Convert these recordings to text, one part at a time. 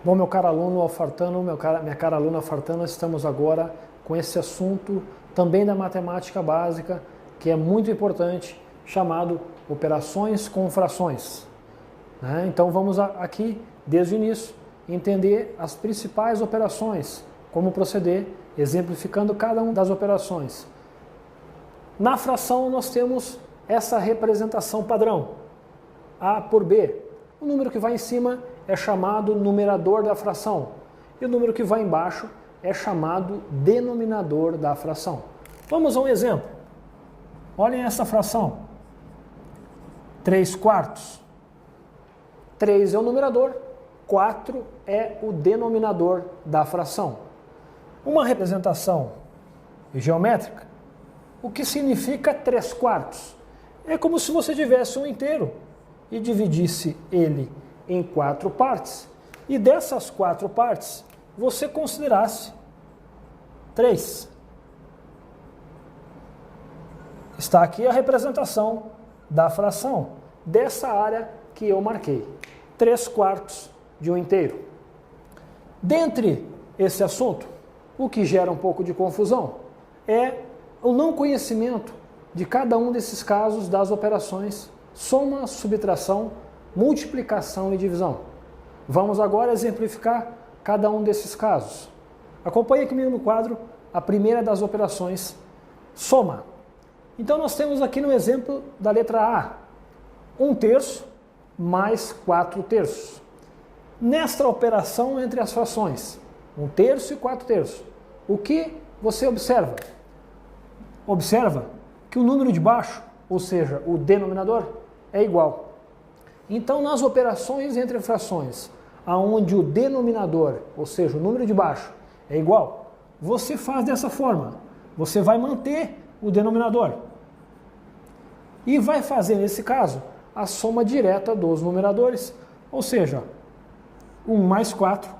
Bom, meu caro aluno Alfartano, minha cara aluna Alfartana, estamos agora com esse assunto também da matemática básica, que é muito importante, chamado operações com frações. Então vamos aqui, desde o início, entender as principais operações, como proceder, exemplificando cada uma das operações. Na fração nós temos essa representação padrão, A por B. O número que vai em cima é chamado numerador da fração e o número que vai embaixo é chamado denominador da fração. Vamos a um exemplo. Olhem essa fração. 3/4. 3 é o numerador, 4 é o denominador da fração. Uma representação geométrica, o que significa 3/4? É como se você tivesse um inteiro e dividisse ele em 4 partes, e dessas 4 partes você considerasse 3. Está aqui a representação da fração dessa área que eu marquei, 3/4 de um inteiro. Dentre esse assunto, o que gera um pouco de confusão é o não conhecimento de cada um desses casos das operações soma, subtração, multiplicação e divisão. Vamos agora exemplificar cada um desses casos. Acompanhe comigo no quadro a primeira das operações, soma. Então nós temos aqui no exemplo da letra A, 1/3 mais 4/3. Nesta operação entre as frações, 1/3 e 4/3, o que você observa? Observa que o número de baixo, ou seja, o denominador, é igual. Então, nas operações entre frações, onde o denominador, ou seja, o número de baixo, é igual, você faz dessa forma. Você vai manter o denominador e vai fazer, nesse caso, a soma direta dos numeradores, ou seja, 1 mais 4,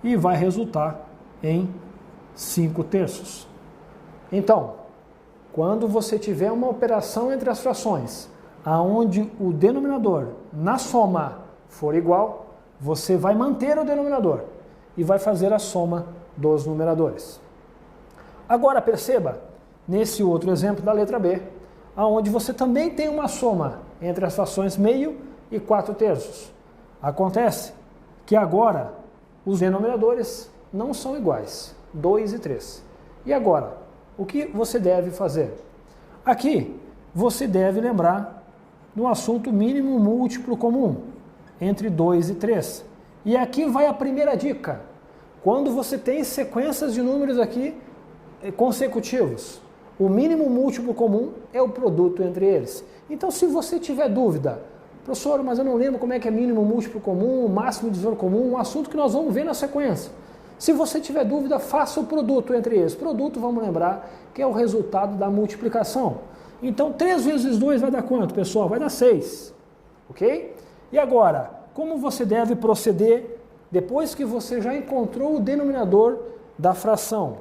e vai resultar em 5/3. Então, quando você tiver uma operação entre as frações, aonde o denominador na soma for igual, você vai manter o denominador e vai fazer a soma dos numeradores. Agora perceba, nesse outro exemplo da letra B, aonde você também tem uma soma entre as frações meio e 4/3. Acontece que agora os denominadores não são iguais, 2 e 3. E agora, o que você deve fazer? Aqui, você deve lembrar do assunto mínimo múltiplo comum entre 2 e 3. E aqui vai a primeira dica. Quando você tem sequências de números aqui consecutivos, o mínimo múltiplo comum é o produto entre eles. Então, se você tiver dúvida, professor, mas eu não lembro como é que é mínimo múltiplo comum, máximo divisor comum, um assunto que nós vamos ver na sequência. Se você tiver dúvida, faça o produto entre eles. Produto, vamos lembrar, que é o resultado da multiplicação. Então, 3 vezes 2 vai dar quanto, pessoal? Vai dar 6. Ok? E agora, como você deve proceder depois que você já encontrou o denominador da fração?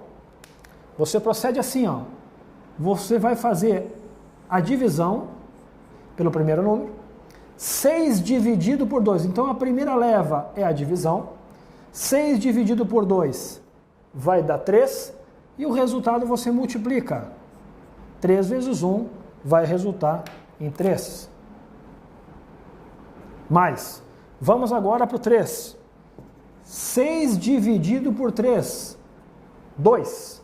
Você procede assim, ó. Você vai fazer a divisão pelo primeiro número. 6 dividido por 2. Então, a primeira leva é a divisão. 6 dividido por 2 vai dar 3. E o resultado você multiplica. 3 vezes 1 vai resultar em 3. Mais. Vamos agora para o 3. 6 dividido por 3. 2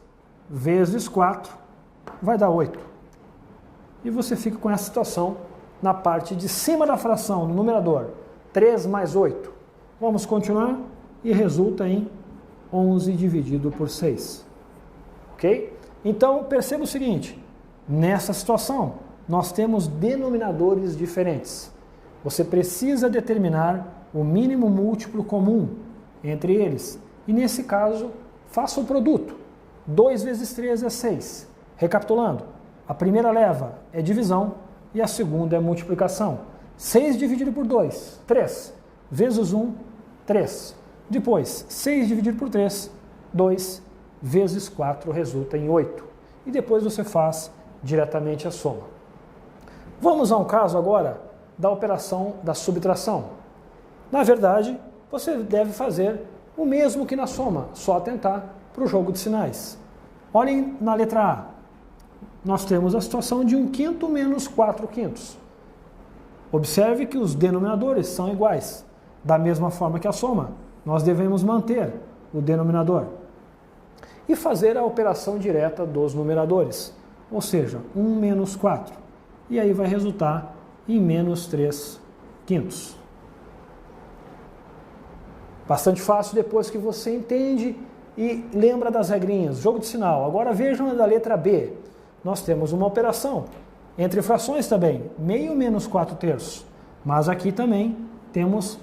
vezes 4 vai dar 8. E você fica com essa situação na parte de cima da fração, no numerador. 3 mais 8. Vamos continuar e resulta em 11 dividido por 6. Ok? Então, perceba o seguinte. Nessa situação, nós temos denominadores diferentes. Você precisa determinar o mínimo múltiplo comum entre eles. E nesse caso, faça o produto. 2 vezes 3 é 6. Recapitulando, a primeira leva é divisão e a segunda é multiplicação. 6 dividido por 2, 3. Vezes 1, 3. Depois, 6 dividido por 3, 2. Vezes 4 resulta em 8. E depois você faz diretamente a soma. Vamos a um caso agora da operação da subtração. Na verdade, você deve fazer o mesmo que na soma, só atentar para o jogo de sinais. Olhem na letra A. Nós temos a situação de 1/5 menos 4/5. Observe que os denominadores são iguais. Da mesma forma que a soma, nós devemos manter o denominador e fazer a operação direta dos numeradores, ou seja, 1 menos 4. E aí vai resultar em menos 3/5. Bastante fácil depois que você entende e lembra das regrinhas. Jogo de sinal. Agora vejam da letra B. Nós temos uma operação entre frações também, meio menos 4/3. Mas aqui também temos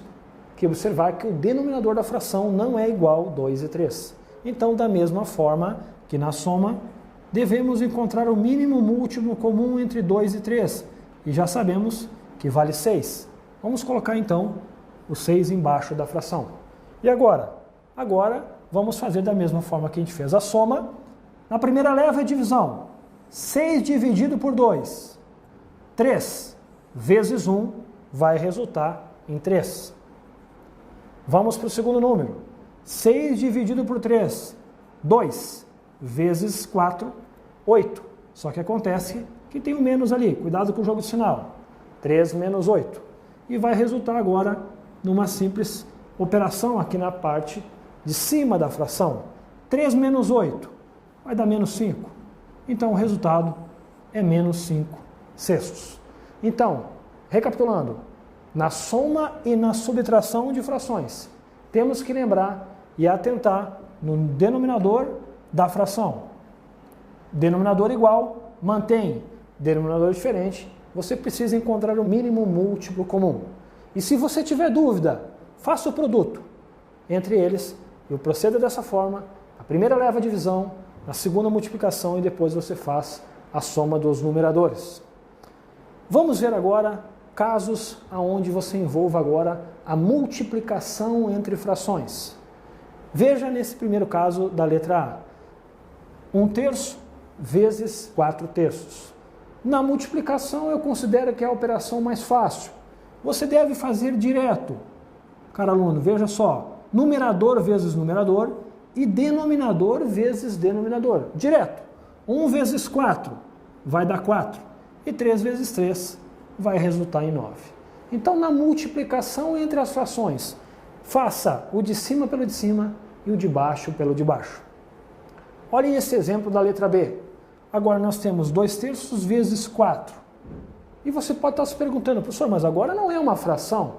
que observar que o denominador da fração não é igual 2 e 3. Então, da mesma forma que na soma, devemos encontrar o mínimo múltiplo comum entre 2 e 3. E já sabemos que vale 6. Vamos colocar então o 6 embaixo da fração. E agora? Agora vamos fazer da mesma forma que a gente fez a soma. Na primeira leva é divisão. 6 dividido por 2. 3 vezes 1 vai resultar em 3. Vamos para o segundo número. 6 dividido por 3. 2 vezes 4, 8. Só que acontece que tem um menos ali. Cuidado com o jogo de sinal. 3 menos 8. E vai resultar agora numa simples operação aqui na parte de cima da fração. 3 menos 8 vai dar menos 5. Então o resultado é menos 5/6. Então, recapitulando, na soma e na subtração de frações, temos que lembrar e atentar no denominador da fração. Denominador igual, mantém. Denominador diferente, você precisa encontrar o mínimo múltiplo comum. E se você tiver dúvida, faça o produto entre eles e proceda dessa forma. A primeira leva a divisão, a segunda multiplicação e depois você faz a soma dos numeradores. Vamos ver agora casos onde você envolva agora a multiplicação entre frações. Veja nesse primeiro caso da letra A. 1/3 vezes 4/3. Na multiplicação eu considero que é a operação mais fácil. Você deve fazer direto. Cara aluno, veja só. Numerador vezes numerador e denominador vezes denominador. Direto. 1 vezes 4 vai dar 4. E 3 vezes 3 vai resultar em 9. Então, na multiplicação entre as frações, faça o de cima pelo de cima e o de baixo pelo de baixo. Olhem esse exemplo da letra B. Agora nós temos 2/3 vezes 4. E você pode estar se perguntando, professor, mas agora não é uma fração,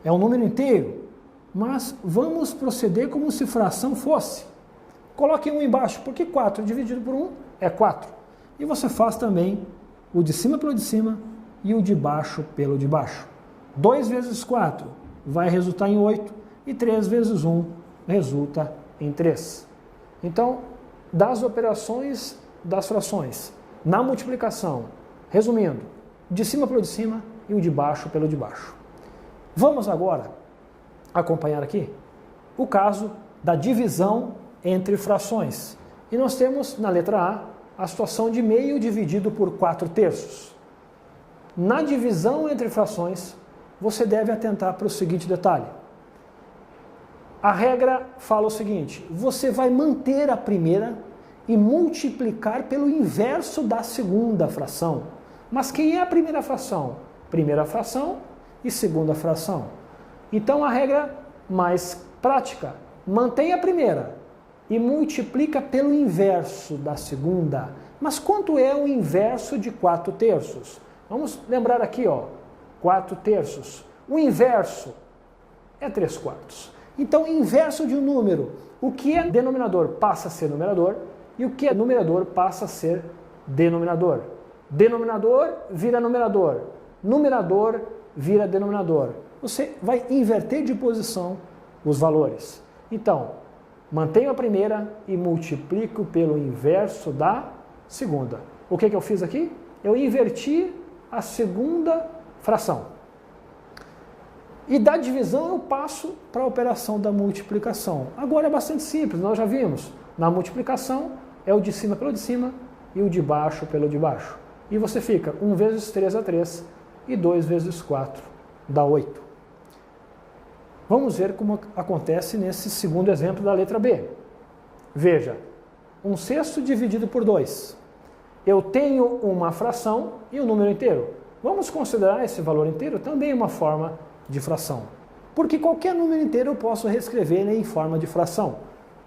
é um número inteiro. Mas vamos proceder como se fração fosse. Coloque 1 embaixo, porque 4 dividido por 1 é 4. E você faz também o de cima pelo de cima e o de baixo pelo de baixo. 2 vezes 4 vai resultar em 8 e 3 vezes 1 resulta em 3. Então, das operações das frações, na multiplicação, resumindo, de cima pelo de cima e o de baixo pelo de baixo. Vamos agora acompanhar aqui o caso da divisão entre frações. E nós temos na letra A situação de meio dividido por 4/3. Na divisão entre frações, você deve atentar para o seguinte detalhe. A regra fala o seguinte, você vai manter a primeira e multiplicar pelo inverso da segunda fração. Mas quem é a primeira fração? Primeira fração e segunda fração. Então a regra mais prática, mantém a primeira e multiplica pelo inverso da segunda. Mas quanto é o inverso de 4/3? Vamos lembrar aqui, 4/3. O inverso é 3/4. Então, inverso de um número, o que é denominador passa a ser numerador e o que é numerador passa a ser denominador. Denominador vira numerador, numerador vira denominador. Você vai inverter de posição os valores. Então, mantenho a primeira e multiplico pelo inverso da segunda. O que eu fiz aqui? Eu inverti a segunda fração. E da divisão eu passo para a operação da multiplicação. Agora é bastante simples, nós já vimos. Na multiplicação é o de cima pelo de cima e o de baixo pelo de baixo. E você fica 1 vezes 3 dá 3 e 2 vezes 4 dá 8. Vamos ver como acontece nesse segundo exemplo da letra B. Veja, 1/6 dividido por 2. Eu tenho uma fração e um número inteiro. Vamos considerar esse valor inteiro também uma forma de fração. Porque qualquer número inteiro eu posso reescrever em forma de fração.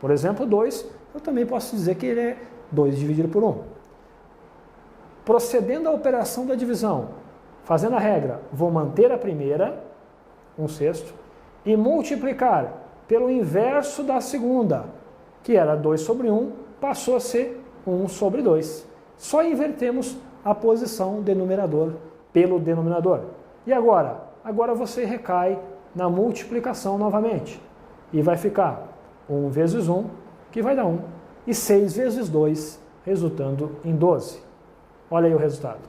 Por exemplo, 2, eu também posso dizer que ele é 2 dividido por 1. Procedendo à operação da divisão, fazendo a regra, vou manter a primeira, 1/6, e multiplicar pelo inverso da segunda, que era 2 sobre 1, passou a ser 1 sobre 2. Só invertemos a posição do numerador pelo denominador. E agora? Agora você recai na multiplicação novamente. E vai ficar 1 vezes 1, que vai dar 1, e 6 vezes 2, resultando em 12. Olha aí o resultado.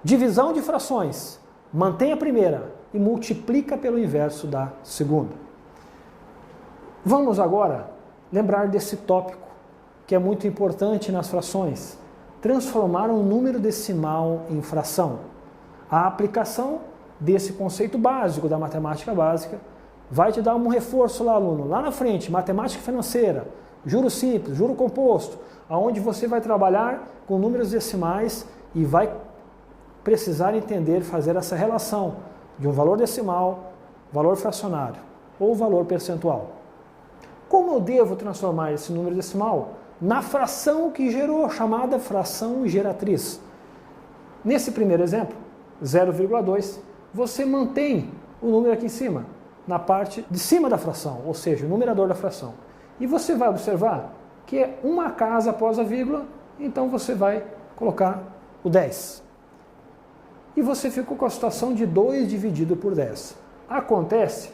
Divisão de frações. Mantém a primeira e multiplica pelo inverso da segunda. Vamos agora lembrar desse tópico, que é muito importante nas frações. Transformar um número decimal em fração. A aplicação desse conceito básico da matemática básica vai te dar um reforço lá, aluno. Lá na frente, matemática financeira, juro simples, juro composto, onde você vai trabalhar com números decimais e vai precisar entender, fazer essa relação de um valor decimal, valor fracionário ou valor percentual. Como eu devo transformar esse número decimal na fração que gerou, chamada fração geratriz? Nesse primeiro exemplo, 0,2, você mantém o número aqui em cima, na parte de cima da fração, ou seja, o numerador da fração. E você vai observar que é uma casa após a vírgula, então você vai colocar o 10. E você ficou com a situação de 2 dividido por 10. Acontece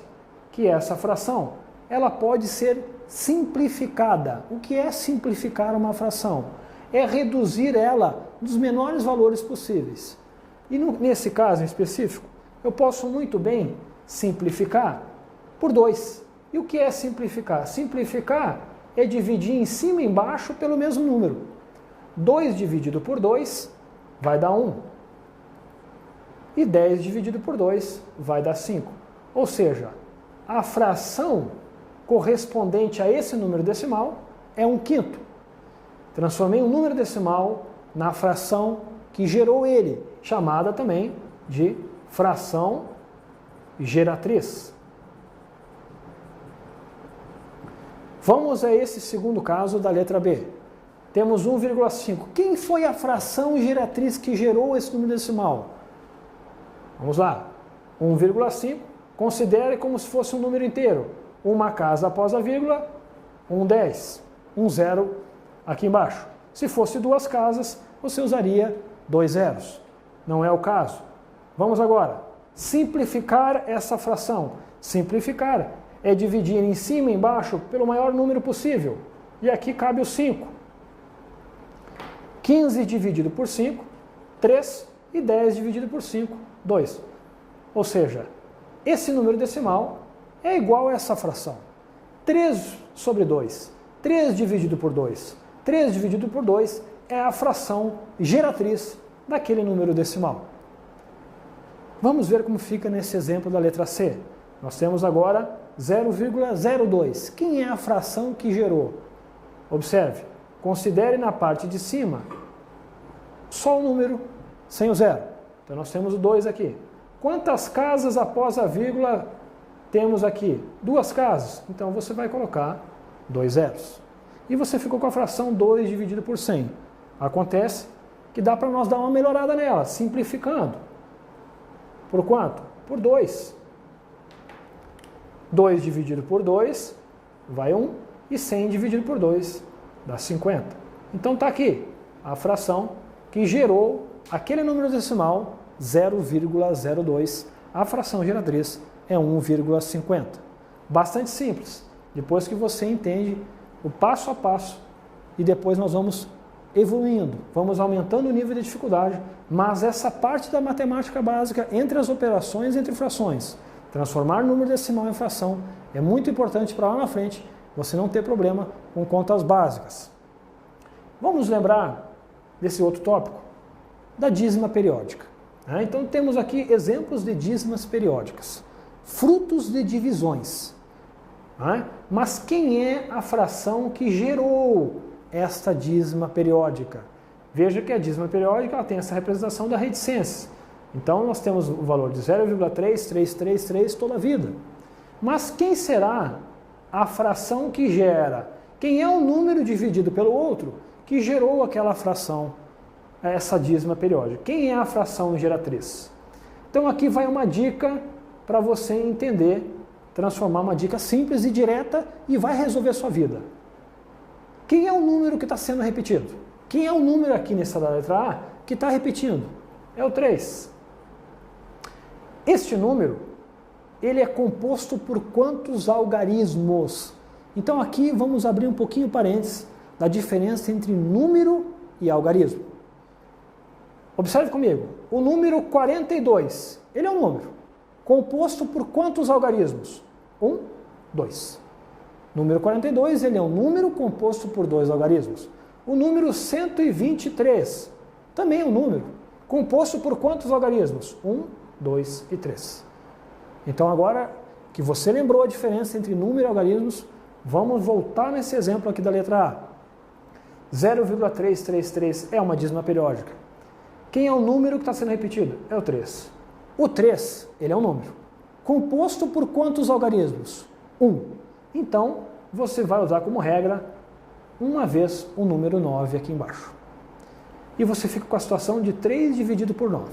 que essa fração, ela pode ser simplificada. O que é simplificar uma fração? É reduzir ela dos menores valores possíveis. E nesse caso em específico, eu posso muito bem simplificar por 2. E o que é simplificar? Simplificar é dividir em cima e embaixo pelo mesmo número. 2 dividido por 2 vai dar 1. E 10 dividido por 2 vai dar 5. Ou seja, a fração correspondente a esse número decimal é 1/5. Transformei um número decimal na fração que gerou ele, chamada também de fração geratriz. Vamos a esse segundo caso da letra B. Temos 1,5. Quem foi a fração geratriz que gerou esse número decimal? Vamos lá. 1,5. Considere como se fosse um número inteiro. Uma casa após a vírgula, 10. 0 aqui embaixo. Se fosse 2 casas, você usaria 2 zeros. Não é o caso. Vamos agora simplificar essa fração. Simplificar é dividir em cima e embaixo pelo maior número possível. E aqui cabe o 5. 15 dividido por 5, 3. E 10 dividido por 5, 2. Ou seja, esse número decimal é igual a essa fração. 3 sobre 2. 3 dividido por 2. 3 dividido por 2 é a fração geratriz daquele número decimal. Vamos ver como fica nesse exemplo da letra C. Nós temos agora 0,02. Quem é a fração que gerou? Observe, considere na parte de cima só o número sem o zero. Então nós temos o 2 aqui. Quantas casas após a vírgula temos aqui? 2 casas. Então você vai colocar 2 zeros. E você ficou com a fração 2 dividido por 100. Acontece que dá para nós dar uma melhorada nela, simplificando. Por quanto? Por 2. 2 dividido por 2 vai 1. E 100 dividido por 2 dá 50. Então está aqui a fração que gerou aquele número decimal 0,02. A fração geratriz é 1,50. Bastante simples. Depois que você entende o passo a passo e depois nós vamos evoluindo, vamos aumentando o nível de dificuldade, mas essa parte da matemática básica entre as operações entre frações, transformar número decimal em fração, é muito importante para lá na frente você não ter problema com contas básicas. Vamos lembrar desse outro tópico, da dízima periódica. Então temos aqui exemplos de dízimas periódicas. frutos de divisões. Né? Mas quem é a fração que gerou esta dízima periódica? Veja que a dízima periódica ela tem essa representação da reticência. Então nós temos o valor de 0,3333 toda a vida. Mas quem será a fração que gera? Quem é o número dividido pelo outro que gerou aquela fração, essa dízima periódica? Quem é a fração geratriz? Então aqui vai uma dica para você entender, transformar uma dica simples e direta e vai resolver a sua vida. Quem é o número que está sendo repetido? Quem é o número aqui nessa letra A que está repetindo? É o 3. Este número, ele é composto por quantos algarismos? Então aqui vamos abrir um pouquinho parênteses da diferença entre número e algarismo. Observe comigo, o número 42, ele é um número composto por quantos algarismos? 1, 2. Número 42, ele é um número composto por 2 algarismos. O número 123 também é um número composto por quantos algarismos? 1, 2 e 3. Então agora que você lembrou a diferença entre número e algarismos, vamos voltar nesse exemplo aqui da letra A. 0,333 é uma dízima periódica. Quem é o número que está sendo repetido? É o 3. O 3, ele é um número composto por quantos algarismos? 1. Então, você vai usar como regra uma vez o número 9 aqui embaixo. E você fica com a situação de 3 dividido por 9.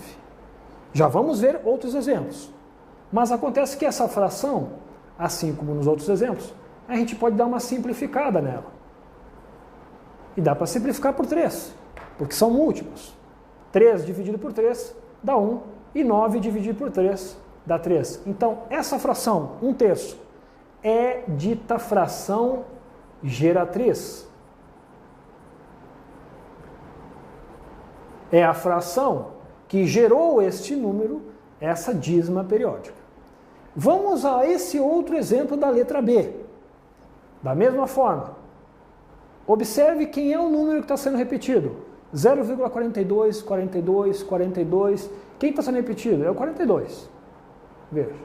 Já vamos ver outros exemplos. Mas acontece que essa fração, assim como nos outros exemplos, a gente pode dar uma simplificada nela. E dá para simplificar por 3, porque são múltiplos. 3 dividido por 3 dá 1, e 9 dividido por 3 dá 3. Então, essa fração, 1/3, é dita fração geratriz. É a fração que gerou este número, essa dízima periódica. Vamos a esse outro exemplo da letra B. Da mesma forma, observe quem é o número que está sendo repetido. 0,42, 42, 42. Quem está sendo repetido? É o 42. Veja.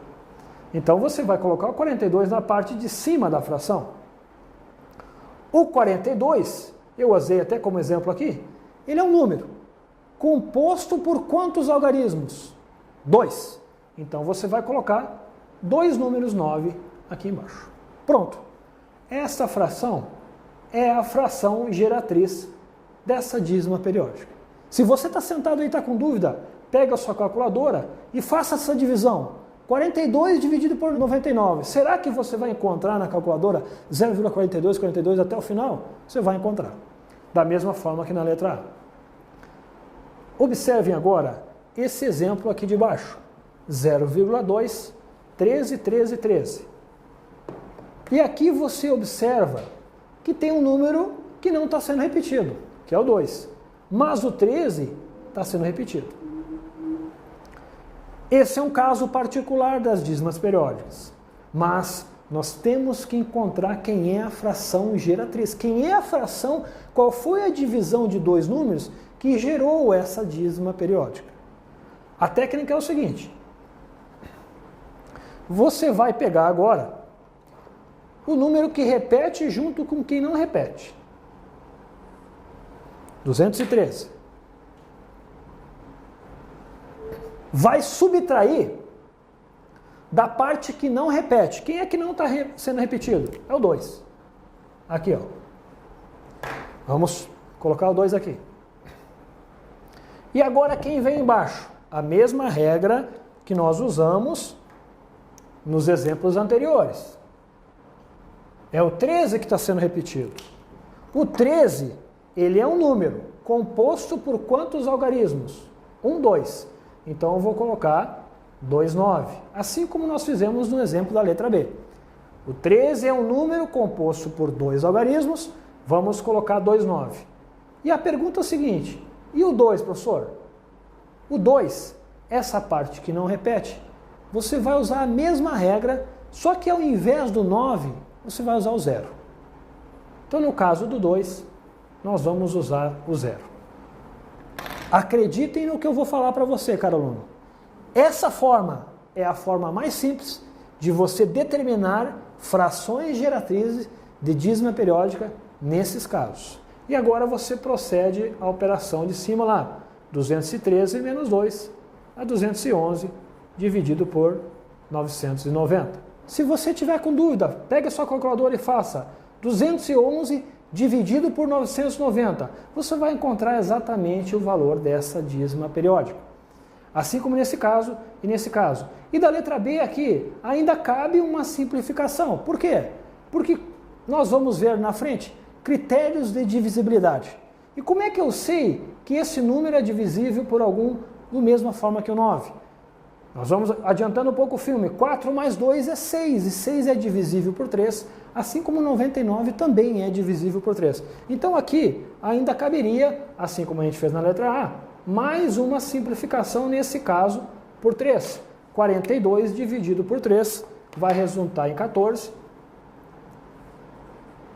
Então você vai colocar o 42 na parte de cima da fração. O 42, eu usei até como exemplo aqui, ele é um número composto por quantos algarismos? 2. Então você vai colocar 2 números 9 aqui embaixo. Pronto. Essa fração é a fração geratriz dessa dízima periódica. Se você está sentado aí e está com dúvida, pega a sua calculadora e faça essa divisão. 42 dividido por 99. Será que você vai encontrar na calculadora 0,42, 42 até o final? Você vai encontrar. Da mesma forma que na letra A. Observem agora esse exemplo aqui de baixo. 0,2, 13, 13, 13. E aqui você observa que tem um número que não está sendo repetido, que é o 2. Mas o 13 está sendo repetido. Esse é um caso particular das dízimas periódicas. Mas nós temos que encontrar quem é a fração geratriz. Quem é a fração, qual foi a divisão de 2 números que gerou essa dízima periódica. A técnica é o seguinte. Você vai pegar agora o número que repete junto com quem não repete. 213. Vai subtrair da parte que não repete. Quem é que não está sendo repetido? É o 2. Aqui, ó. Vamos colocar o 2 aqui. E agora quem vem embaixo? A mesma regra que nós usamos nos exemplos anteriores. É o 13 que está sendo repetido. O 13, ele é um número composto por quantos algarismos? 1, 2. Então eu vou colocar 2, 9. Assim como nós fizemos no exemplo da letra B. O 13 é um número composto por 2 algarismos. Vamos colocar 2, 9. E a pergunta é a seguinte. E o 2, professor? O 2, essa parte que não repete, você vai usar a mesma regra, só que ao invés do 9, você vai usar o 0. Então, no caso do 2, nós vamos usar o 0. Acreditem no que eu vou falar para você, caro aluno. Essa forma é a forma mais simples de você determinar frações geratrizes de dízima periódica nesses casos. E agora você procede à operação de cima lá, 213 menos 2, a 211 dividido por 990. Se você tiver com dúvida, pegue a sua calculadora e faça 211 dividido por 990. Você vai encontrar exatamente o valor dessa dízima periódica. Assim como nesse caso e nesse caso. E da letra B aqui, ainda cabe uma simplificação. Por quê? Porque nós vamos ver na frente critérios de divisibilidade. E como é que eu sei que esse número é divisível por algum da mesma forma que o 9? Nós vamos adiantando um pouco o filme. 4 mais 2 é 6, e 6 é divisível por 3, assim como 99 também é divisível por 3. Então aqui ainda caberia, assim como a gente fez na letra A, mais uma simplificação nesse caso por 3. 42 dividido por 3 vai resultar em 14.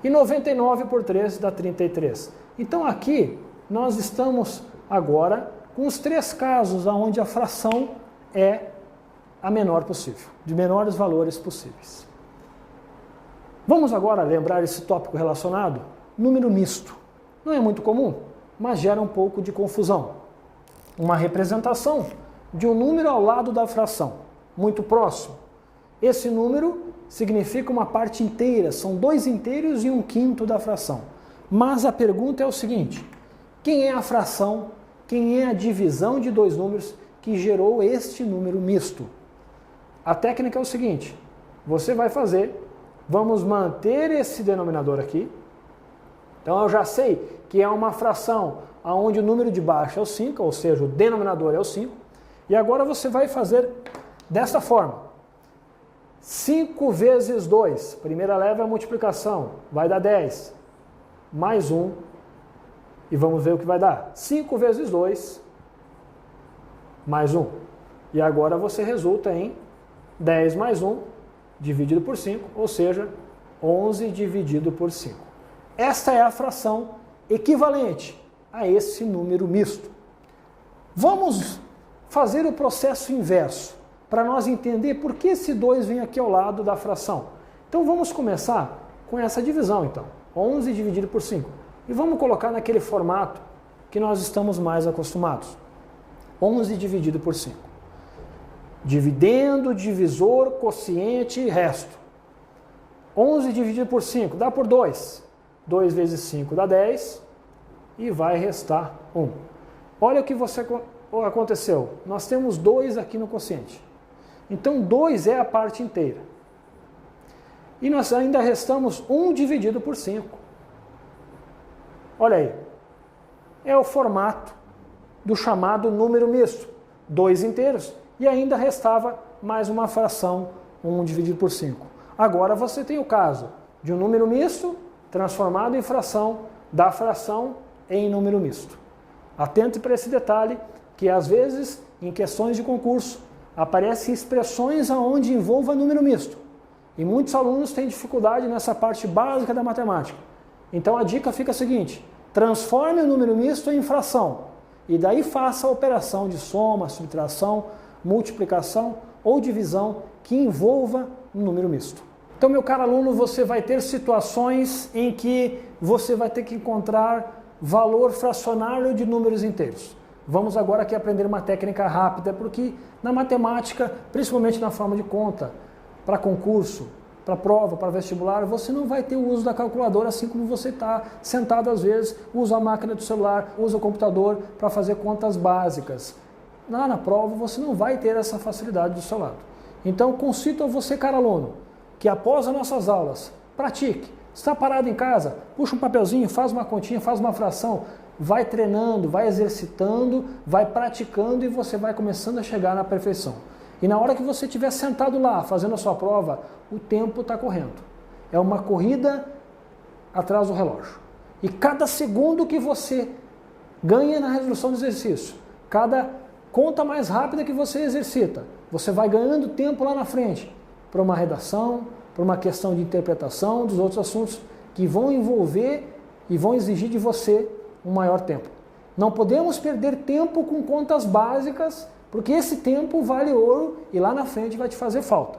E 99 por 3 dá 33. Então aqui nós estamos agora com os 3 casos onde a fração é a menor possível, de menores valores possíveis. Vamos agora lembrar esse tópico relacionado? Número misto. Não é muito comum, mas gera um pouco de confusão. Uma representação de um número ao lado da fração, muito próximo. Esse número significa uma parte inteira, são 2 inteiros e 1/5 da fração. Mas a pergunta é o seguinte: quem é a fração, quem é a divisão de 2 números que gerou este número misto? A técnica é o seguinte: você vai fazer, vamos manter esse denominador aqui. Então eu já sei que é uma fração onde o número de baixo é o 5, ou seja, o denominador é o 5. E agora você vai fazer dessa forma. 5 vezes 2, primeira leva é a multiplicação, vai dar 10, mais 1, e vamos ver o que vai dar. 5 vezes 2, mais 1. E agora você resulta em 10 mais 1, dividido por 5, ou seja, 11 dividido por 5. Esta é a fração equivalente a esse número misto. Vamos fazer o processo inverso, para nós entender por que esse 2 vem aqui ao lado da fração. Então vamos começar com essa divisão, então. 11 dividido por 5. E vamos colocar naquele formato que nós estamos mais acostumados. 11 dividido por 5. Dividendo, divisor, quociente e resto. 11 dividido por 5 dá por 2. 2 vezes 5 dá 10 e vai restar 1. Olha o que aconteceu. Nós temos 2 aqui no quociente. Então 2 é a parte inteira. E nós ainda restamos 1 dividido por 5. Olha aí. É o formato do chamado número misto. 2 inteiros e ainda restava mais uma fração, 1 dividido por 5. Agora você tem o caso de um número misto transformado em fração, da fração em número misto. Atente para esse detalhe, que às vezes, em questões de concurso, aparecem expressões onde envolva número misto. E muitos alunos têm dificuldade nessa parte básica da matemática. Então a dica fica a seguinte: transforme o número misto em fração. E daí faça a operação de soma, subtração, multiplicação ou divisão que envolva um número misto. Então, meu caro aluno, você vai ter situações em que você vai ter que encontrar valor fracionário de números inteiros. Vamos agora aqui aprender uma técnica rápida, porque na matemática, principalmente na forma de conta, para concurso, para prova, para vestibular, você não vai ter o uso da calculadora, assim como você está sentado às vezes, usa a máquina do celular, usa o computador para fazer contas básicas. Lá na prova você não vai ter essa facilidade do seu lado. Então, concito a você, caro aluno, que após as nossas aulas, pratique. Está parado em casa, puxa um papelzinho, faz uma continha, faz uma fração, vai treinando, vai exercitando, vai praticando e você vai começando a chegar na perfeição. E na hora que você estiver sentado lá, fazendo a sua prova, o tempo está correndo. É uma corrida atrás do relógio. E cada segundo que você ganha na resolução do exercício, cada conta mais rápida que você exercita, você vai ganhando tempo lá na frente para uma redação, para uma questão de interpretação dos outros assuntos que vão envolver e vão exigir de você um maior tempo. Não podemos perder tempo com contas básicas, porque esse tempo vale ouro e lá na frente vai te fazer falta.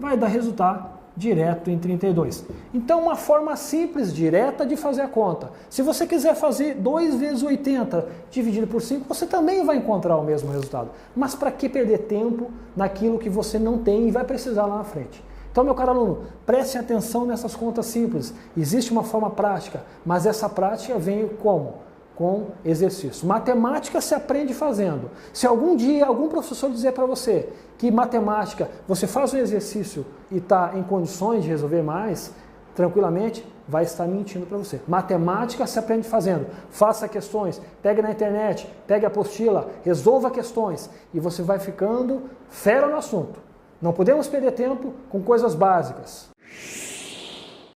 vai dar resultado direto em 32. Então, uma forma simples, direta de fazer a conta. Se você quiser fazer 2 vezes 80 dividido por 5, você também vai encontrar o mesmo resultado. Mas para que perder tempo naquilo que você não tem e vai precisar lá na frente? Então, meu caro aluno, preste atenção nessas contas simples. Existe uma forma prática, mas essa prática vem como? Com exercício. Matemática se aprende fazendo. Se algum dia algum professor dizer para você que matemática, você faz um exercício e está em condições de resolver mais, tranquilamente, vai estar mentindo para você. Matemática se aprende fazendo. Faça questões, pegue na internet, pegue a apostila, resolva questões e você vai ficando fera no assunto. Não podemos perder tempo com coisas básicas.